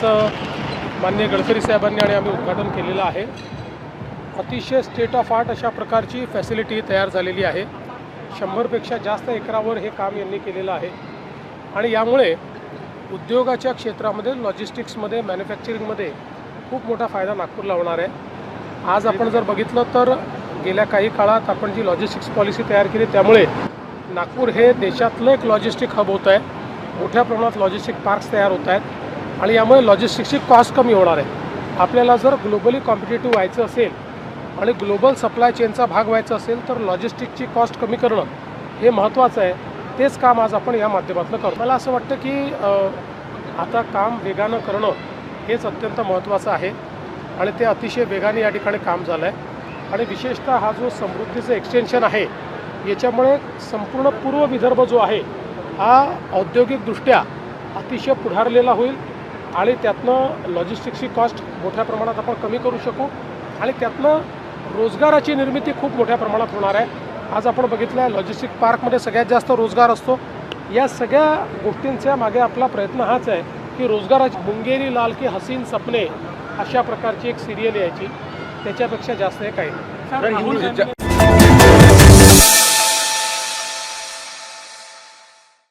त्याचं माननीय गडकरी साहेबांनी आणि आम्ही उद्घाटन केलेलं आहे। अतिशय स्टेट ऑफ आर्ट अशा प्रकारची फॅसिलिटी तयार झालेली आहे। 100पेक्षा जास्त एकरावर हे काम यांनी केलेलं आहे आणि यामुळे उद्योगाच्या क्षेत्रामध्ये, लॉजिस्टिक्समध्ये, मॅन्युफॅक्चरिंगमध्ये खूप मोठा फायदा नागपूरला होणार आहे। आज आपण जर बघितलं तर गेल्या काही काळात आपण जी लॉजिस्टिक्स पॉलिसी तयार केली त्यामुळे नागपूर हे देशातलं एक लॉजिस्टिक हब होत आहे। मोठ्या प्रमाणात लॉजिस्टिक पार्क्स तयार होत आहेत आणि यामुळे लॉजिस्टिक्सची कॉस्ट कमी होणार आहे। आपल्याला जर ग्लोबली कॉम्पिटिटिव्ह व्हायचं असेल आणि ग्लोबल सप्लाय चेनचा भाग व्हायचा असेल तर लॉजिस्टिकची कॉस्ट कमी करणं हे महत्त्वाचं आहे। तेच काम आज आपण या माध्यमातून करू। मला असं वाटतं की आता काम वेगानं करणं हेच अत्यंत महत्त्वाचं आहे आणि ते अतिशय वेगाने या ठिकाणी काम झालं आहे आणि विशेषतः हा जो समृद्धीचं एक्सटेन्शन आहे याच्यामुळे संपूर्ण पूर्व विदर्भ जो आहे हा औद्योगिकदृष्ट्या अतिशय पुढारलेला होईल आणि त्यातनं लॉजिस्टिक्सची कॉस्ट मोठ्या प्रमाणात आपण कमी करू शकू आणि त्यातनं रोजगाराची निर्मिती खूप मोठ्या प्रमाणात होणार आहे। आज आपण बघितलं आहे लॉजिस्टिक पार्कमध्ये सगळ्यात जास्त रोजगार असतो। या सगळ्या गोष्टींच्या मागे आपला प्रयत्न हाच आहे की रोजगाराची मुंगेरी लाल की हसीन सपने अशा प्रकारची एक सिरियल यायची, त्याच्यापेक्षा जास्त हे काही नाही।